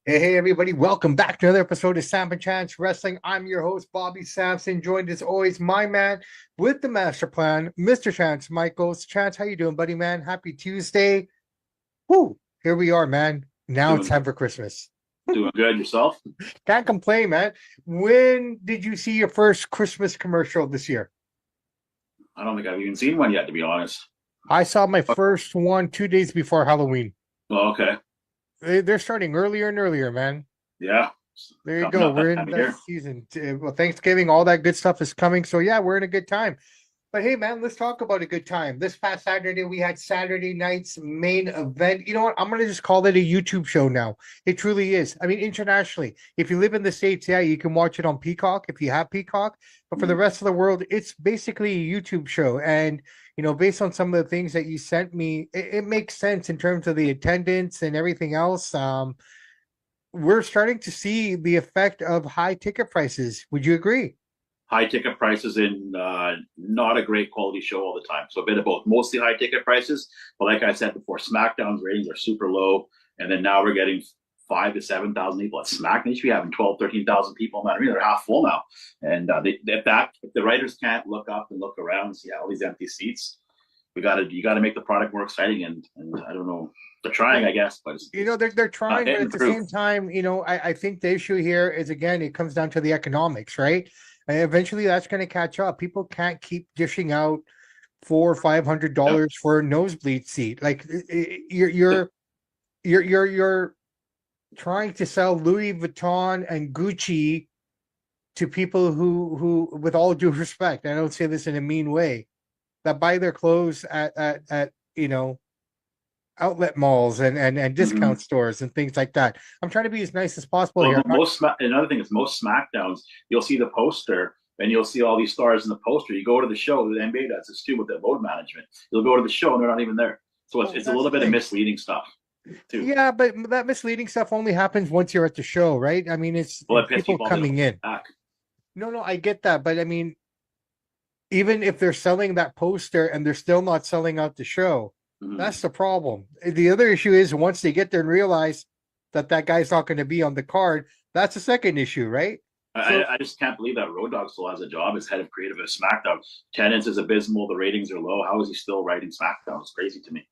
Hey, everybody, welcome back to another episode of Samp Chance Wrestling. I'm your host, Bobby Sampson, joined as always, my man with the master plan, Mr. Chance Michaels. Chance, how you doing, buddy, man? Happy Tuesday. Woo, here we are, man. Now it's Doing time for Christmas. doing good yourself? Can't complain, man. When did you see your first Christmas commercial this year? I don't think I've even seen one yet, to be honest. I saw my first one 2 days before Halloween. Well, okay, They're starting earlier and earlier, man. yeah, There you coming go. up We're that in time of the year. season. Well, Thanksgiving, all that good stuff is coming. So yeah, we're in a good time. But hey, man, let's talk about a good time. This past Saturday, we had Saturday night's main event. You know what? I'm gonna just call it a YouTube show now. It truly is. I mean, internationally, if you live in the States, yeah, you can watch it on Peacock if you have Peacock. But for the Mhm. rest of the world, it's basically a YouTube show. And based on some of the things that you sent me, it makes sense in terms of the attendance and everything else. We're starting to see the effect of high ticket prices. Would you agree? High ticket prices in not a great quality show all the time. So a bit of both. Mostly high ticket prices, but like I said before, SmackDown's ratings are super low, and then now we're getting 5 to 7 thousand people at SmackDown. They should be having 12, 13,000 people in that arena. They're half full now, and if the writers can't look up and look around and see all these empty seats, you got to make the product more exciting. And I don't know, they're trying, I guess, but They're not trying, but hitting at the through. same time, I think the issue here is again, it comes down to the economics, right? And eventually that's going to catch up. People can't keep dishing out Yep. $400, $500 for a nosebleed seat. Like you're trying to sell Louis Vuitton and Gucci to people who, with all due respect, I don't say this in a mean way, that buy their clothes at outlet malls and Mm-hmm. discount stores and things like that. I'm trying to be as nice as possible Well, here. another thing is most SmackDowns, you'll see the poster and you'll see all these stars in the poster. You go to the show, the NBA does this too with their load management. You'll go to the show and they're not even there. So Well, it's a that's little the bit of thing. misleading stuff too. Yeah, but that misleading stuff only happens once you're at the show, right? I mean, it's Well, it pisses people people off. They don't coming in. come back. No, I get that, but I mean, even if they're selling that poster and they're still not selling out the show, Mm-hmm. that's the problem. The other issue is once they get there and realize that that guy's not going to be on the card, that's the second issue, right? So I just can't believe that Road Dogg still has a job as head of creative at SmackDown. Attendance is abysmal. The ratings are low. How is he still writing SmackDown? It's crazy to me.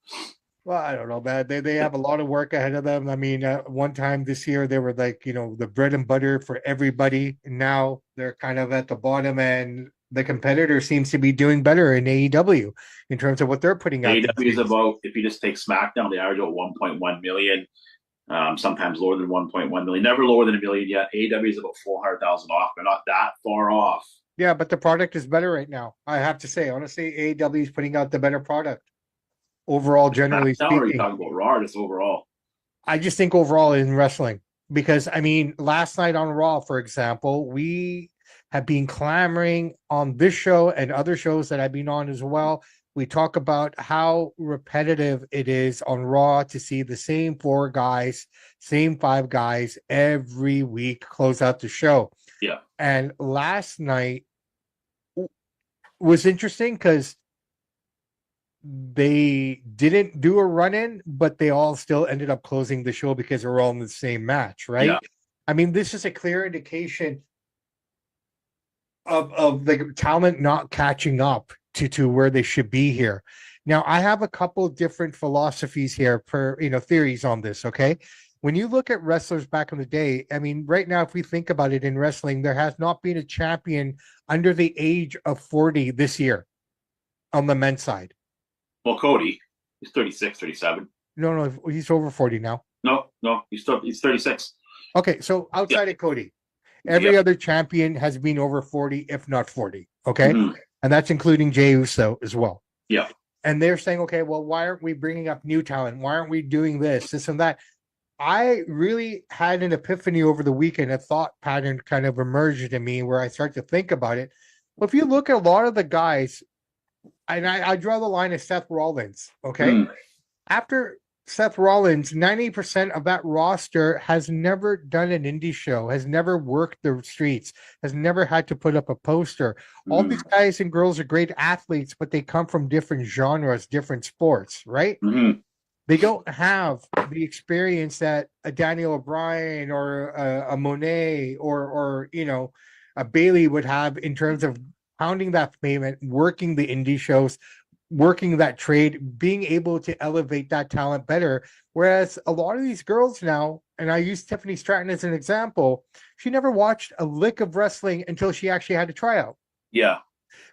well, I don't know, man. They have a lot of work ahead of them. I mean, one time this year they were like, the bread and butter for everybody. And now they're kind of at the bottom, and the competitor seems to be doing better in AEW in terms of what they're putting out these AEW is days. about, if you just take SmackDown, they average about 1.1 million. Sometimes lower than 1.1 million, never lower than a million yet. AEW is about 400,000 off. They're not that far off. Yeah, but the product is better right now. I have to say, honestly, AEW is putting out the better product overall, generally SmackDown, or are you speaking. talking about Raw just overall? I just think overall in wrestling, because I mean, last night on Raw, for example, we have been clamoring on this show and other shows that I've been on as well. We talk about how repetitive it is on Raw to see the same four guys, same five guys every week close out the show. Yeah. And last night was interesting because they didn't do a run in, but they all still ended up closing the show because they were all in the same match, Yeah. right? I mean, this is a clear indication of the talent not catching up to where they should be here. Now, I have a couple different philosophies here per theories on this. Okay, when you look at wrestlers back in the day, I mean, right now, if we think about it in wrestling, there has not been a champion under the age of 40 this year on the men's side. Well, Cody, he's 36, 37. No, he's over 40 now. No, he's 36. Okay, so Yeah. outside of Cody, Yeah. every other champion has been over 40, if not 40. Okay. Mm-hmm. And that's including Jey Uso as well. Yeah. And they're saying, okay, well, why aren't we bringing up new talent? Why aren't we doing this and that? I really had an epiphany over the weekend. A thought pattern kind of emerged in me where I start to think about it. Well, if you look at a lot of the guys, and I draw the line at Seth Rollins, okay? Mm-hmm. After Seth Rollins, 90% of that roster has never done an indie show, has never worked the streets, has never had to put up a poster. All these Mm-hmm. guys and girls are great athletes, but they come from different genres, different sports, right? Mm-hmm. They don't have the experience that a Daniel O'Brien or a Monet or a Bailey would have in terms of pounding that pavement, working the indie shows, working that trade, being able to elevate that talent better. Whereas a lot of these girls now, and I use Tiffany Stratton as an example, she never watched a lick of wrestling until she actually had to try out. Yeah.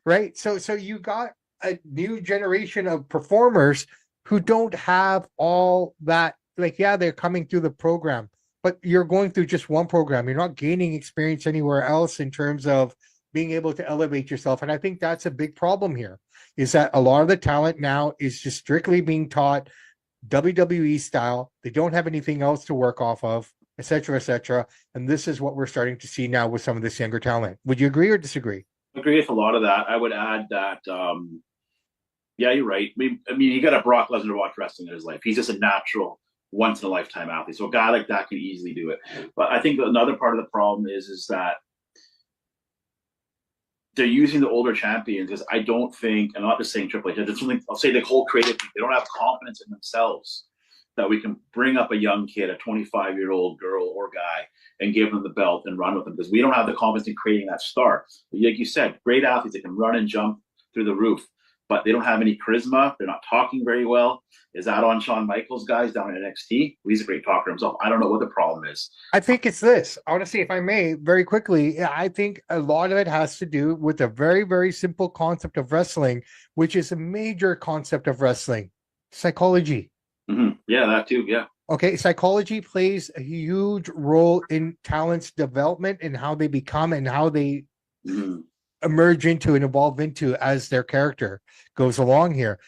Right. So you got a new generation of performers who don't have all that. Like, yeah, they're coming through the program, but you're going through just one program. You're not gaining experience anywhere else in terms of being able to elevate yourself. And I think that's a big problem here, is that a lot of the talent now is just strictly being taught WWE style. They don't have anything else to work off of, et cetera, et cetera. And this is what we're starting to see now with some of this younger talent. Would you agree or disagree? Agree with a lot of that. I would add that, yeah, you're right. I mean, you got a Brock Lesnar to watch wrestling in his life. He's just a natural, once in a lifetime athlete. So a guy like that can easily do it. But I think another part of the problem is that they're using the older champions because I don't think, and I'm not just saying Triple H, it's something I'll say the whole creative team, they don't have confidence in themselves that we can bring up a young kid, a 25-year-old girl or guy, and give them the belt and run with them because we don't have the confidence in creating that star. Like you said, great athletes that can run and jump through the roof, but they don't have any charisma. They're not talking very well. Is that on Shawn Michaels guys down in NXT? He's a great talker himself. I don't know what the problem is. I think it's this. Honestly, if I may, very quickly, I think a lot of it has to do with a very, very simple concept of wrestling, which is a major concept of wrestling: psychology. Mm-hmm. Yeah, that too. Yeah. Okay, psychology plays a huge role in talent's development and how they become and how they Mm-hmm. emerge into and evolve into as their character goes along here.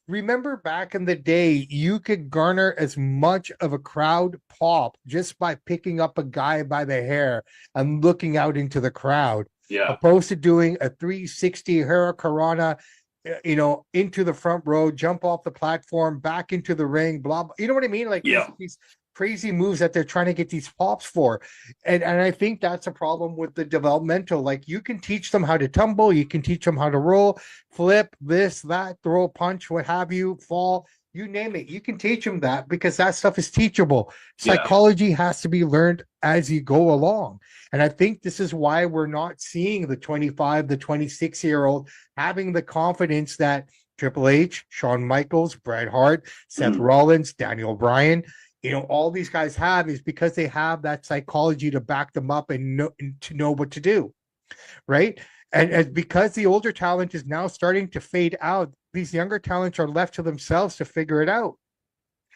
Remember back in the day, you could garner as much of a crowd pop just by picking up a guy by the hair and looking out into the crowd, Yeah. opposed to doing a 360 Hurricanrana, into the front row, jump off the platform, back into the ring, blah, blah. You know what I mean? Like Yeah. these crazy moves that they're trying to get these pops for. And I think that's a problem with the developmental. Like, you can teach them how to tumble, you can teach them how to roll, flip, this, that, throw a punch, what have you, fall, you name it. You can teach them that because that stuff is teachable. Yeah. Psychology has to be learned as you go along. And I think this is why we're not seeing the 25, the 26-year-old having the confidence that Triple H, Shawn Michaels, Bret Hart, Seth Mm-hmm. Rollins, Daniel Bryan, all these guys have, is because they have that psychology to back them up and to know what to do, right? And because the older talent is now starting to fade out, these younger talents are left to themselves to figure it out.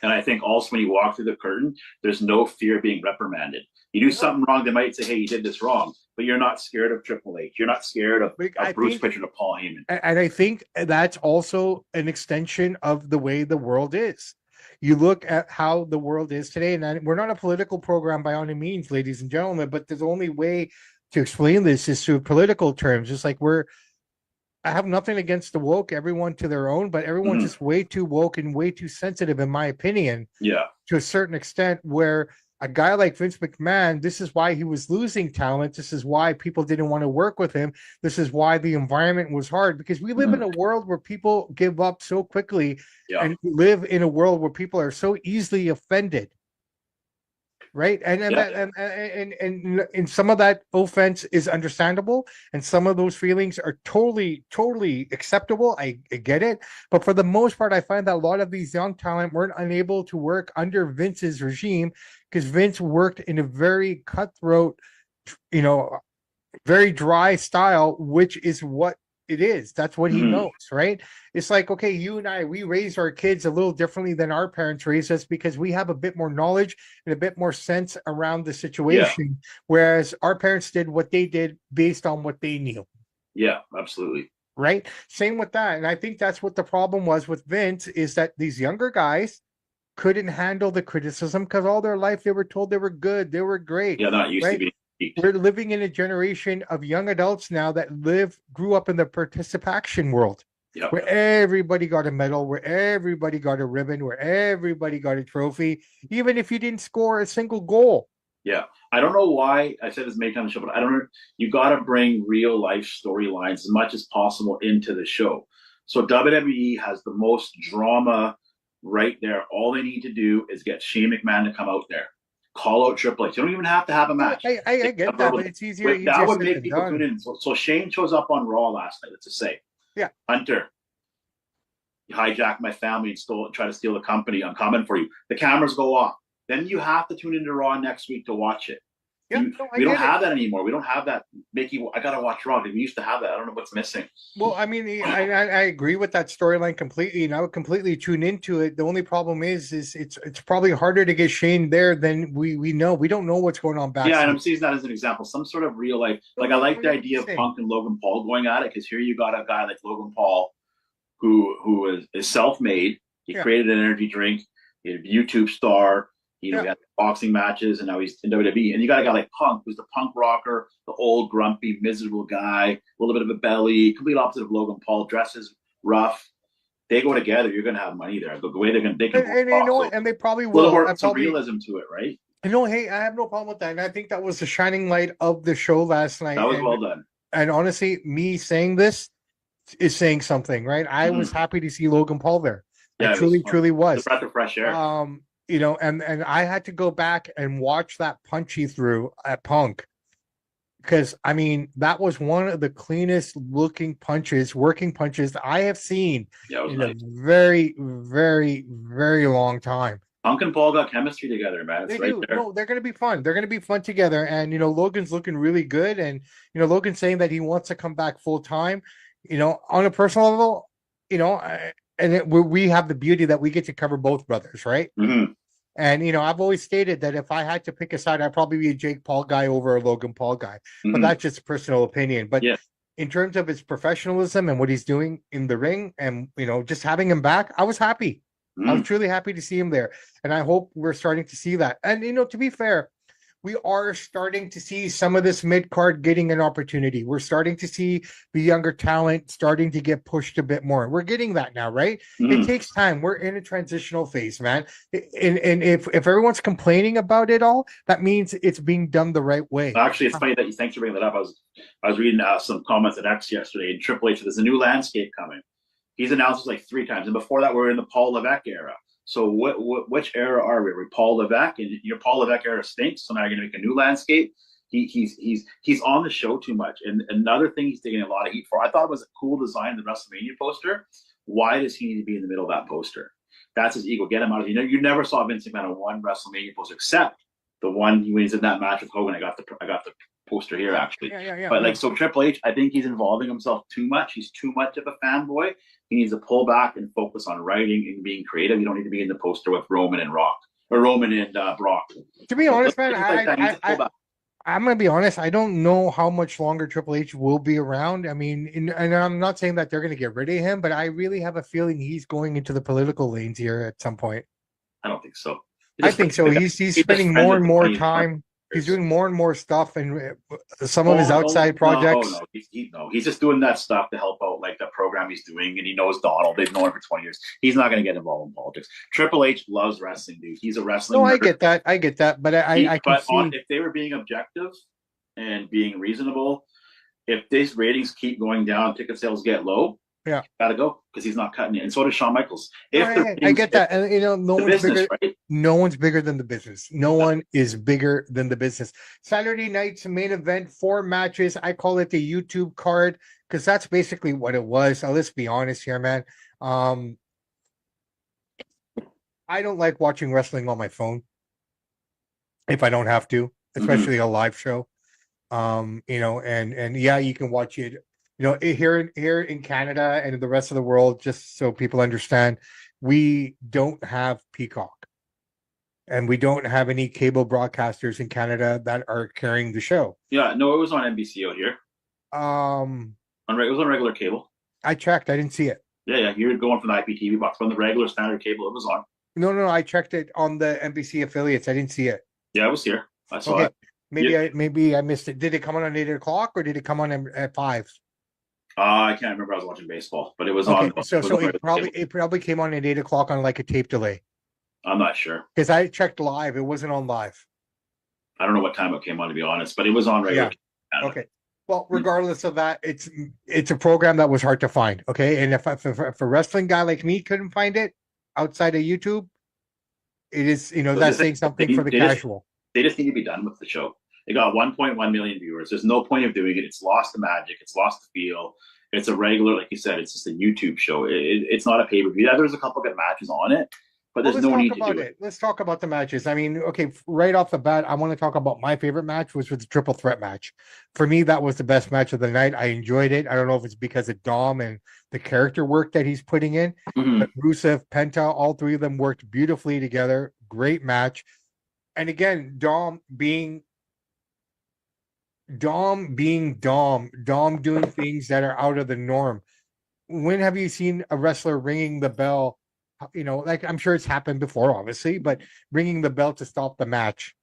And I think also when you walk through the curtain, there's no fear of being reprimanded. You do something wrong, they might say, hey, you did this wrong, but you're not scared of Triple H. You're not scared of Bruce Pritchard or Paul Heyman. And I think that's also an extension of the way the world is. You look at how the world is today, and we're not a political program by any means, ladies and gentlemen, but the only way to explain this is through political terms. It's like I have nothing against the woke, everyone to their own, but everyone's just way too woke and way too sensitive, in my opinion, to a certain extent, where a guy like Vince McMahon, this is why he was losing talent. This is why people didn't want to work with him. This is why the environment was hard, because we live in a world where people give up so quickly and live in a world where people are so easily offended. Right. And some of that offense is understandable. And some of those feelings are totally, totally acceptable. I get it. But for the most part, I find that a lot of these young talent weren't unable to work under Vince's regime because Vince worked in a very cutthroat, very dry style, which is what it is. That's what he knows, right? It's like, okay, you and I, we raised our kids a little differently than our parents raised us because we have a bit more knowledge and a bit more sense around the situation, whereas our parents did what they did based on what they knew. Yeah, absolutely. Right? Same with that. And I think that's what the problem was with Vince, is that these younger guys couldn't handle the criticism because all their life they were told they were good, they were great. Yeah, not used to being. We're living in a generation of young adults now that grew up in the participation world, where everybody got a medal, where everybody got a ribbon, where everybody got a trophy, even if you didn't score a single goal. Yeah. I don't know why I said this many times on the show, but I don't know. You got to bring real life storylines as much as possible into the show. So WWE has the most drama right there. All they need to do is get Shane McMahon to come out there, call out Triple H. You don't even have to have a No, match. I get that, but it's That easier would said make than people tune done. in. So Shane shows up on Raw last night. Let's just say, Yeah. Hunter, you hijacked my family and try to steal the company. I'm coming for you. The cameras go off. Then you have to tune into Raw next week to watch it. Yeah, no, I We don't get it. have that anymore. We don't have that. Mickey, I gotta watch Raw. We used to have that. I don't know what's missing. Well, I mean, I agree with that storyline completely, and I would completely tune into it. The only problem is it's probably harder to get Shane there than we know. We don't know what's going on Yeah, and I'm backstage. using that as an example. Some sort of real life. No, Like I no, like I the know what idea you're of saying. Punk and Logan Paul going at it because here you got a guy like Logan Paul who is self-made. He Yeah, created an energy drink. He's a YouTube star. He yeah. had boxing matches, and now he's in WWE. And you got a guy like Punk, who's the punk rocker, the old, grumpy, miserable guy, a little bit of a belly, complete opposite of Logan Paul, dresses rough. They go together. You're going to have money there. The way they can And you talk. know So what? And they probably a little will. more I some probably realism to it, right? you know, hey, I have no problem with that. And I think that was the shining light of the show last That night. was well done. And honestly, me saying this is saying something, right? I was happy to see Logan Paul there. I Yeah, it was truly the was. breath of fresh air. You know, and I had to go back and watch that punch he threw at Punk because I mean that was one of the cleanest looking punches, working punches that I have seen in nice. a very long time. Punk and Paul got chemistry together, man. It's They right do. there. No, they're going to be fun. They're going to be fun together. And, you know, Logan's looking really good. And, you know, Logan's saying that he wants to come back full time. You know, on a personal level, you know, we have the beauty that we get to cover both brothers, right? Mm-hmm. And, you know, I've always stated that if I had to pick a side, I'd probably be a Jake Paul guy over a Logan Paul guy. But that's just personal opinion. But in terms of his professionalism and what he's doing in the ring and, you know, just having him back, I was happy. I was truly happy to see him there. And I hope we're starting to see that. And, you know, to be fair, we are starting to see some of this mid card getting an opportunity. We're starting to see the younger talent starting to get pushed a bit more. We're getting that now, right? It takes time. We're in a transitional phase, man. And if everyone's complaining about it all, that means it's being done the right way. Actually, it's funny that you thanks for bringing that up. I was reading some comments at X yesterday, and Triple H, there's a new landscape coming. He's announced it like 3 times, and before that, we're in the Paul Levesque era. So which era are we? Are we Paul Levesque? And your Paul Levesque era stinks. So now you're going to make a new landscape. He's on the show too much. And another thing he's taking a lot of heat for. I thought it was a cool design, the WrestleMania poster. Why does he need to be in the middle of that poster? That's his ego. Get him out of here. You never saw Vince McMahon on one WrestleMania poster except the one when he's in that match with Hogan. I got the poster here actually. But like so, Triple H, I think he's involving himself too much. He's too much of a fanboy. He needs to pull back and focus on writing and being creative. You don't need to be in the poster with Roman and Rock or Roman and Brock. To be honest, man, I'm going to be honest. I don't know how much longer Triple H will be around. I mean, and I'm not saying that they're going to get rid of him, but I really have a feeling he's going into the political lanes here at some point. I don't think so. I think so. He's spending more and more time. He's doing more and more stuff, and some of his outside projects. No, he's just doing that stuff to help out, like the program he's doing. And he knows Donald; they've known him for 20 years. He's not going to get involved in politics. Triple H loves wrestling, dude. He's a wrestling. No, nerd. I get that, but I can see if they were being objective and being reasonable, if these ratings keep going down, ticket sales get low. Yeah, gotta go because he's not cutting it, and so does Shawn Michaels. I get that, and you know, no one's bigger. Right? No one's bigger than the business. No one is bigger than the business. Saturday night's main event, 4 matches. I call it the YouTube card because that's basically what it was. So let's be honest here, man. I don't like watching wrestling on my phone if I don't have to, especially a live show. You know, and yeah, you can watch it. You know, here in Canada and in the rest of the world, just so people understand, we don't have Peacock, and we don't have any cable broadcasters in Canada that are carrying the show. Yeah, no, it was on NBC out here. It was on regular cable. I checked. I didn't see it. Yeah, you're going from the IPTV box from the regular standard cable. It was on. No, I checked it on the NBC affiliates. I didn't see it. Yeah, it was here. I saw it. Maybe I missed it. Did it come on at 8 o'clock or did it come on at 5? I can't remember. I was watching baseball, but it was on. So it probably came on at 8 o'clock on like a tape delay. I'm not sure because I checked live. It wasn't on live. I don't know what time it came on, to be honest, but it was on regular. Yeah. Okay. Well, regardless of that, it's a program that was hard to find. Okay, and if a wrestling guy like me couldn't find it, outside of YouTube, it is, So that's just saying something for the they just casual. they just need to be done with the show. It got 1.1 million viewers. There's no point of doing it. It's lost the magic. It's lost the feel. It's a regular, like you said, it's just a YouTube show. It's not a pay per view. Yeah, there's a couple good matches on it, but Well, there's let's no talk need to about do it. it. Let's talk about the matches. I mean, okay, right off the bat, I want to talk about my favorite match, which was the triple threat match. For me, that was the best match of the night. I enjoyed it. I don't know if it's because of Dom and the character work that he's putting in, Mm-hmm. but Rusev, Penta, all three of them worked beautifully together. Great match. And again, Dom doing things that are out of the norm. When have you seen a wrestler ringing the bell? Like I'm sure it's happened before, obviously, but ringing the bell to stop the match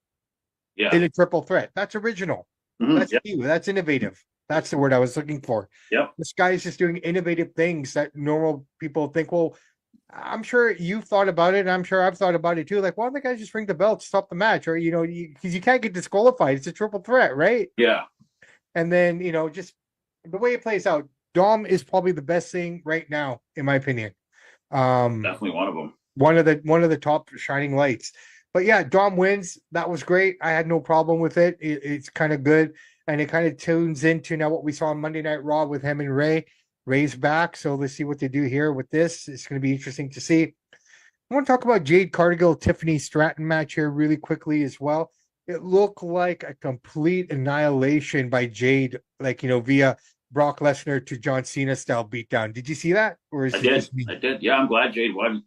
Yeah. in a triple threat. That's original. Mm-hmm. That's Yep. new. That's innovative. That's the word I was looking for. Yep. This guy is just doing innovative things that normal people think, well, I'm sure you've thought about it, and I'm sure I've thought about it too. Like, why don't the guys just ring the bell to stop the match? Or, because you can't get disqualified. It's a triple threat, right? Yeah. And then, just the way it plays out, Dom is probably the best thing right now, in my opinion. Definitely one of them. One of the top shining lights. But yeah, Dom wins. That was great. I had no problem with it. It's kind of good, and it kind of tunes into now what we saw on Monday Night Raw with him and Ray. Ray's back, so let's see what they do here with this. It's going to be interesting to see. I want to talk about Jade Cargill Tiffany Stratton match here really quickly as well. It looked like a complete annihilation by Jade, like via Brock Lesnar to John Cena style beatdown. Did you see that, or I is it did. just me? I did. Yeah, I'm glad Jade won.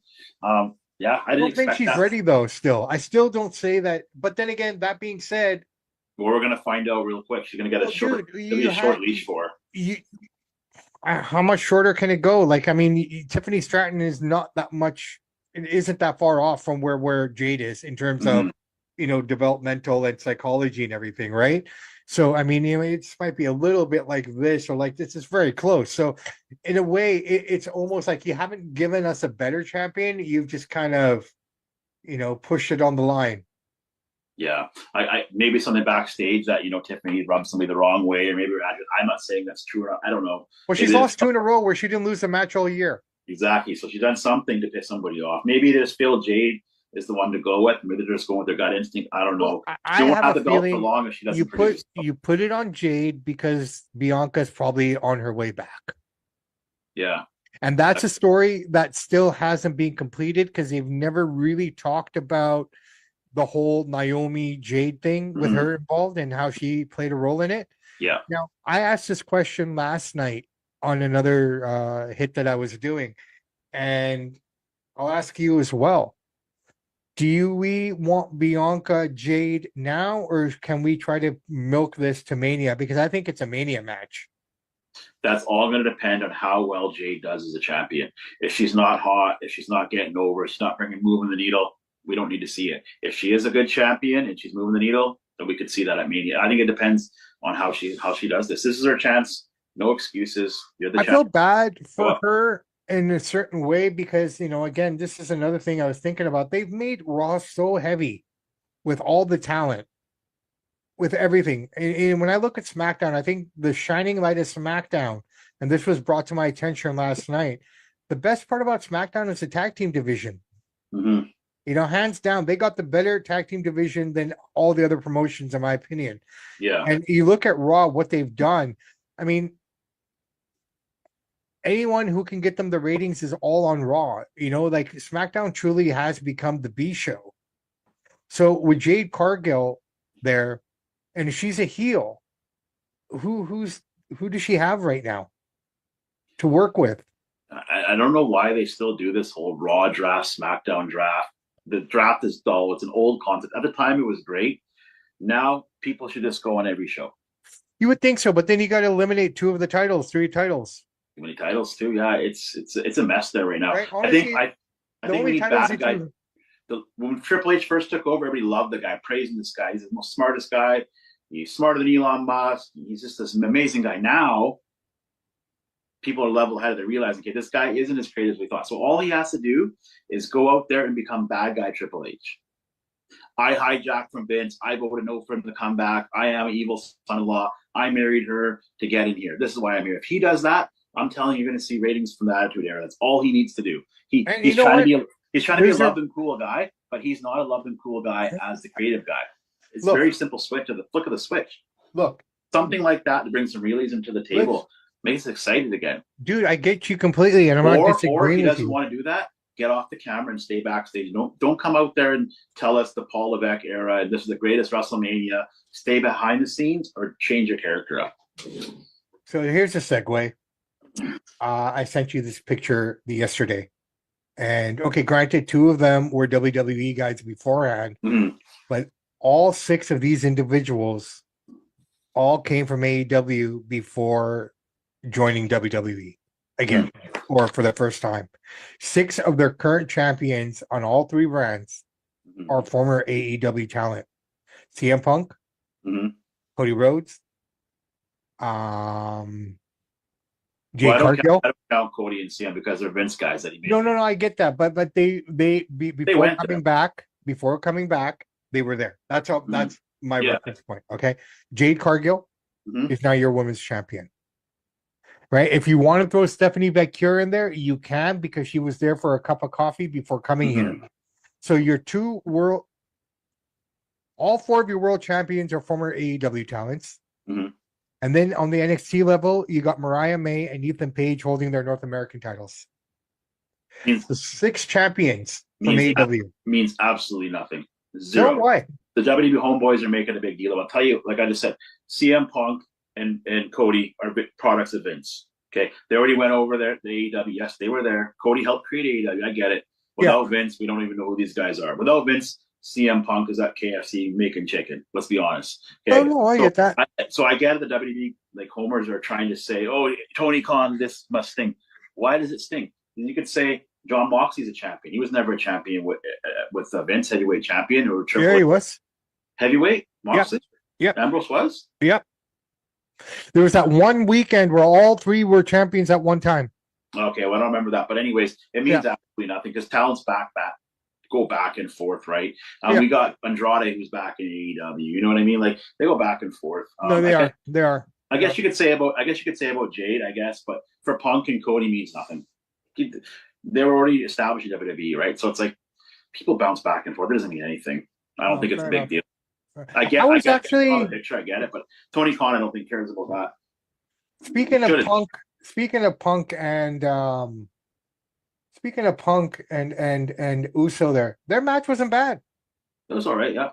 Yeah, I I didn't don't think expect she's that. ready though. Still, I still don't say that. But then again, that being said, But we're gonna find out real quick. She's gonna get a well, short. dude, It'll be a short leash for her. you. How much shorter can it go? Like, I mean, Tiffany Stratton is not that much. It isn't that far off from where Jade is in terms of Mm-hmm. developmental and psychology and everything, right? So, I mean, it just might be a little bit like this or like this. Is very close. So, in a way, it's almost like you haven't given us a better champion. You've just kind of pushed it on the line. Yeah, I maybe something backstage that Tiffany rubbed somebody the wrong way, or maybe I'm not saying that's true. Or I don't know. Well, she's Maybe there's lost two in a row where she didn't lose a match all year. exactly. So she's done something to piss somebody off. Maybe they just feel Jade is the one to go with. Maybe they're just going with their gut instinct. I don't Well, know. I She won't have have a the belt for feeling long if she you doesn't put produce. you put it on Jade because Bianca's probably on her way back. Yeah. And that's a story that still hasn't been completed because they've never really talked about the whole Naomi Jade thing with Mm-hmm. her involved and how she played a role in it. Yeah. Now, I asked this question last night on another hit that I was doing, and I'll ask you as well. Do we want Bianca Jade now, or can we try to milk this to Mania? Because I think it's a Mania match. That's all going to depend on how well Jade does as a champion. If she's not hot, if she's not getting over, if she's not moving the needle, we don't need to see it. If she is a good champion and she's moving the needle, then we could see that at Mania. I think it depends on how she does this. This is her chance. No excuses. You're the I feel champion. bad Go for up. her in a certain way because, again, this is another thing I was thinking about. They've made Raw so heavy with all the talent, with everything. And when I look at SmackDown, I think the shining light of SmackDown, and this was brought to my attention last night. The best part about SmackDown is the tag team division. Mm-hmm. Hands down, they got the better tag team division than all the other promotions, in my opinion. Yeah. And you look at Raw, what they've done. I mean, anyone who can get them the ratings is all on Raw. Like SmackDown truly has become the B show. So with Jade Cargill there, and she's a heel, who does she have right now to work with? I don't know why they still do this whole Raw draft, SmackDown draft. The draft is dull. It's an old concept. At the time, it was great. Now people should just go on every show. You would think so, but then you got to eliminate two of the titles, three titles. Too many titles too. Yeah, it's a mess there right now. Right? I Honestly, think I the think we only need titles bad that guys. When Triple H first took over, everybody loved the guy, praising this guy. He's the most smartest guy. He's smarter than Elon Musk. He's just this amazing guy. Now people are level headed. They're realizing, okay, this guy isn't as great as we thought. So all he has to do is go out there and become bad guy Triple H. I hijacked from Vince. I voted no for him to come back. I am an evil son-in-law. I married her to get in here. This is why I'm here. If he does that, I'm telling you, you're going to see ratings from the Attitude Era. That's all he needs to do. and you He's know trying to what? be He's trying to be a Razor, loved and cool guy, but he's not a loved and cool guy as the creative guy. It's look, very simple switch of the flick of the switch. look, Something like that to bring some realism to the let's, table makes it excited again. dude, I get you completely, and I'm not Or if disagreeing he with doesn't you. want to do that, get off the camera and stay backstage. Don't come out there and tell us the Paul Levesque era and this is the greatest WrestleMania. Stay behind the scenes or change your character up. So here's a segue. I sent you this picture yesterday. And okay, granted, 2 of them were WWE guys beforehand, Mm-hmm. but all 6 of these individuals all came from AEW before joining WWE again, or for the first time. 6 of their current champions on all 3 brands are former AEW talent. CM Punk, Cody Rhodes, Jade Cargill. I don't count Cody and CM because they're Vince guys that he made. No, I get that, but before coming back, they were there. That's all. That's my reference point. Okay, Jade Cargill is now your women's champion, right? If you want to throw Stephanie Vecchio in there, you can because she was there for a cup of coffee before coming here. So your all 4 of your world champions are former AEW talents. And then on the NXT level, you got Mariah May and Ethan Page holding their North American titles. The 6 champions from AEW. Means absolutely nothing. Zero. So what? The WWE homeboys are making a big deal. I'll tell you, like I just said, CM Punk and Cody are products of Vince. Okay. They already went over there, the AEW. Yes, they were there. Cody helped create AEW. I get it. Without Vince, we don't even know who these guys are. Without Vince, CM Punk is at KFC making chicken. Let's be honest. Okay? Oh, no, I get that. So I get it. The WWE like homers are trying to say, "Oh, Tony Khan, this must sting." Why does it sting? You could say John Moxley's a champion. He was never a champion with Vince, heavyweight champion or triple. Yeah, he was heavyweight. Moxley. Yep. Ambrose was. Yep. There was that one weekend where all 3 were champions at one time. Okay, well I don't remember that, but anyways, it means absolutely nothing because talent's go back and forth, right? We got Andrade who's back in AEW. You know what I mean? Like they go back and forth. No, they are. They are. I guess you could say about Jade, I guess, but for Punk and Cody means nothing. They were already established in WWE, right? So it's like people bounce back and forth. It doesn't mean anything. I don't think it's a big deal. I get the picture, I get it, but Tony Khan I don't think cares about that. Speaking of Punk and Uso their match wasn't bad. It was all right, yeah.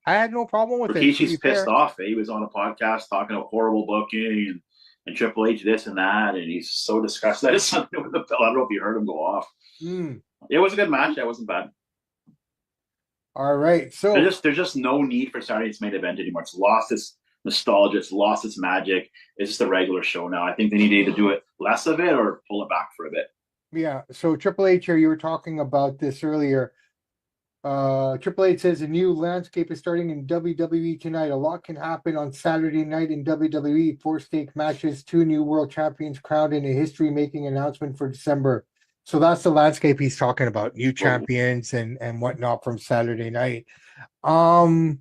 I had no problem with Rikishi's pissed off. He was on a podcast talking about horrible booking and Triple H this and that, and he's so disgusted. I don't know if you heard him go off. It was a good match. That wasn't bad. All right, so there's just no need for Saturday's main event anymore. It's lost its nostalgia. It's lost its magic. It's just a regular show now. I think they need to either do it less of it or pull it back for a bit. Yeah. So Triple H here, you were talking about this earlier. Triple H says a new landscape is starting in WWE tonight. A lot can happen on Saturday night in WWE. 4 stake matches, 2 new world champions crowned in a history-making announcement for December. So that's the landscape he's talking about. New champions and whatnot from Saturday night. The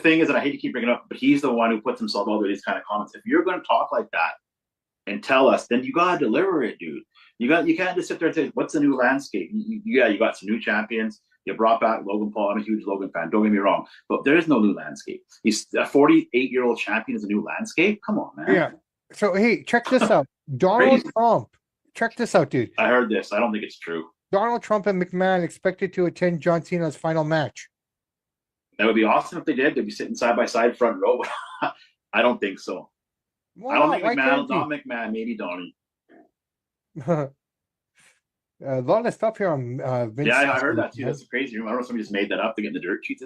thing is that I hate to keep bringing it up, but he's the one who puts himself out there these kind of comments. If you're going to talk like that and tell us, then you gotta deliver it, dude. You can't just sit there and say, "What's the new landscape?" You got some new champions. You brought back Logan Paul. I'm a huge Logan fan. Don't get me wrong, but there is no new landscape. He's a 48-year-old champion is a new landscape. Come on, man. Yeah. So hey, check this out. Donald Trump. Check this out, dude. I heard this. I don't think it's true. Donald Trump and McMahon expected to attend John Cena's final match. That would be awesome if they did. They'd be sitting side by side, front row. I don't think so. Well, I don't think McMahon. Not McMahon. Maybe Donnie. A lot of stuff here on Vince. Yeah, I heard that too. That's crazy. I don't know if somebody just made that up to get in the dirt sheets.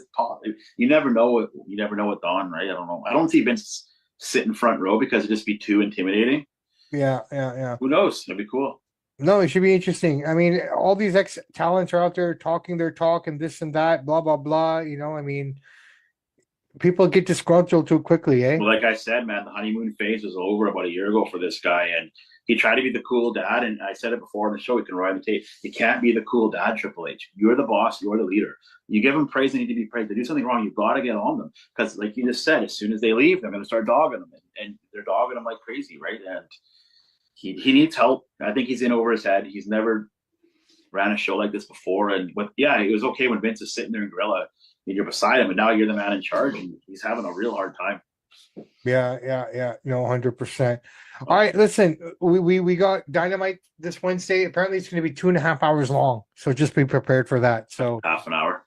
You never know. You never know with Don, right? I don't know. I don't see Vince sitting front row because it'd just be too intimidating. Yeah. Who knows? It'd be cool. No, it should be interesting. I mean, all these ex-talents are out there talking their talk and this and that, blah, blah, blah. You know, I mean, people get disgruntled too quickly, eh? Well, like I said, man, the honeymoon phase was over about a year ago for this guy. And he tried to be the cool dad. And I said it before on the show, we can ride the tape. You can't be the cool dad, Triple H. You're the boss. You're the leader. You give them praise, they need to be praised. They do something wrong, you've got to get on them. Because like you just said, as soon as they leave, they're going to start dogging them. And they're dogging them like crazy, right? And he needs help. I think he's in over his head. He's never ran a show like this before, and it was okay when Vince is sitting there in Gorilla and you're beside him, and now you're the man in charge, and he's having a real hard time. Yeah. No, 100%. All right, listen, we got Dynamite this Wednesday. Apparently, it's going to be 2.5 hours long, so just be prepared for that. So Half an hour.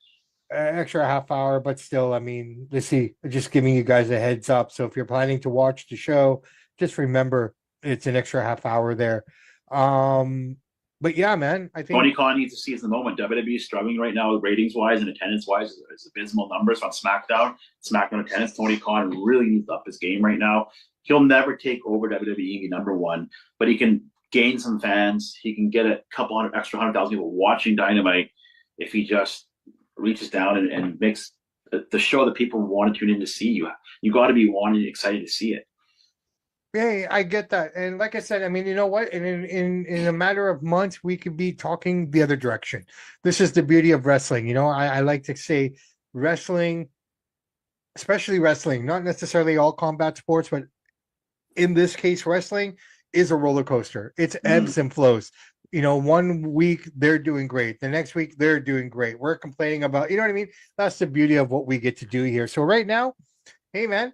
extra half hour, but still, I mean, let's see, just giving you guys a heads up. So if you're planning to watch the show, just remember it's an extra half hour there. Um, but yeah, man, I think Tony Khan needs to seize the moment. WWE is struggling right now, ratings wise and attendance wise. It's abysmal numbers on SmackDown. SmackDown attendance. Tony Khan really needs to up his game right now. He'll never take over WWE and be #1, but he can gain some fans. He can get a couple hundred extra 100,000 people watching Dynamite if he just reaches down and makes the show that people want to tune in to see. You got to be wanting excited to see it. hey, I get that. And like I said, I mean, you know what? In a matter of months, we could be talking the other direction. This is the beauty of wrestling. I like to say wrestling, especially wrestling, not necessarily all combat sports, but in this case, wrestling is a roller coaster. It's ebbs and flows. 1 week they're doing great. The next week they're doing great. We're complaining about, you know what I mean? That's the beauty of what we get to do here. So right now, hey man,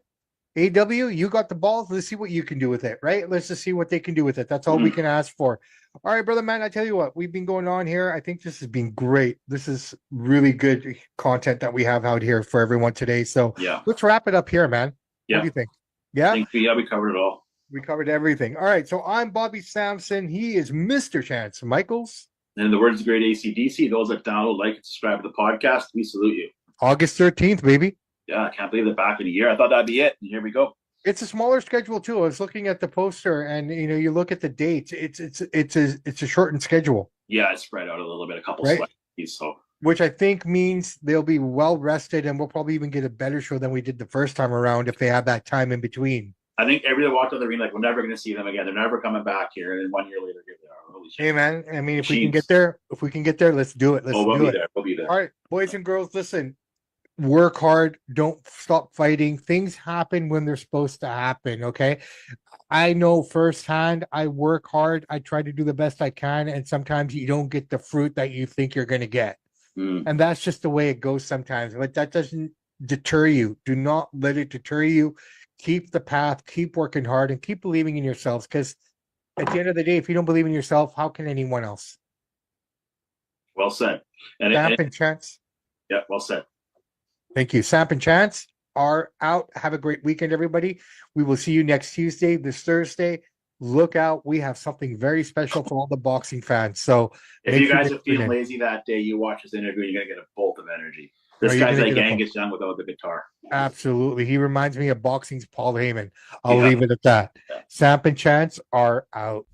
AW, you got the balls. Let's see what you can do with it, right? Let's just see what they can do with it. That's all we can ask for. All right, brother man, I tell you what, we've been going on here. I think this has been great. This is really good content that we have out here for everyone today. So Yeah. let's wrap it up here, man. Yeah. What do you think? Yeah. I think we covered it all. We covered everything. All right. So I'm Bobby Sampson. He is Mr. Chance Michaels. And in the words of great ACDC, those that download, like, and subscribe to the podcast, we salute you. August 13th, baby. Yeah, I can't believe that back in a year. I thought that'd be it. And here we go. It's a smaller schedule too. I was looking at the poster, and you look at the dates. It's a shortened schedule. Yeah, it's spread out a little bit, a couple right? slices. So, which I think means they'll be well rested, and we'll probably even get a better show than we did the first time around if they have that time in between. I think everybody walked on the ring like we're never going to see them again. They're never coming back here. And then 1 year later, here they are. Holy shit! Hey man, I mean, if we can get there, let's do it. We'll be there. We'll be there. All right, boys and girls, listen. Work hard. Don't stop fighting. Things happen when they're supposed to happen. Okay. I know firsthand. I work hard. I try to do the best I can. And sometimes you don't get the fruit that you think you're going to get. And that's just the way it goes sometimes. But that doesn't deter you. Do not let it deter you. Keep the path. Keep working hard and keep believing in yourselves. Because at the end of the day, if you don't believe in yourself, how can anyone else? Well said. Samp and Chance. Yeah, well said. Thank you. Samp and Chance are out. Have a great weekend, everybody. We will see you next Tuesday, this Thursday. Look out. We have something very special for all the boxing fans. So if you guys are feeling lazy that day, you watch this interview, you're going to get a bolt of energy. This guy's like Angus Young without the guitar. Absolutely. He reminds me of boxing's Paul Heyman. I'll leave it at that. Yeah. Samp and Chance are out.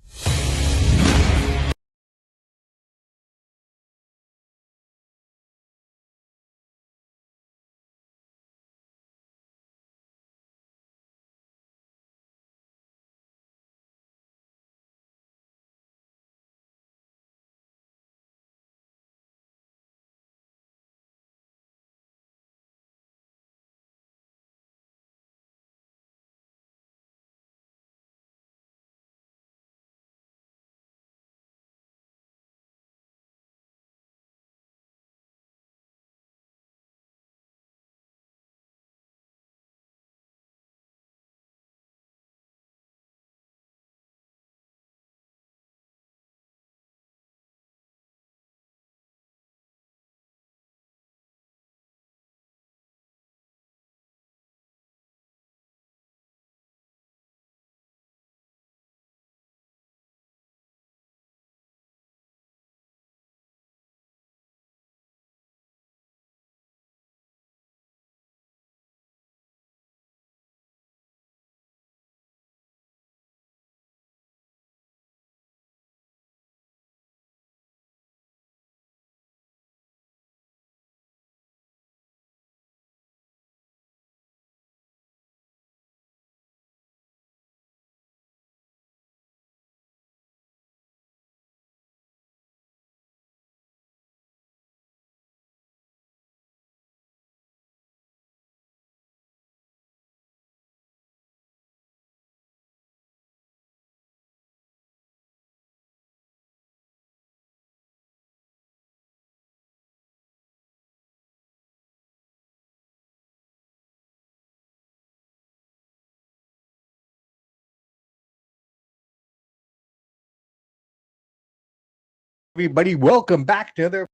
everybody. Welcome back to another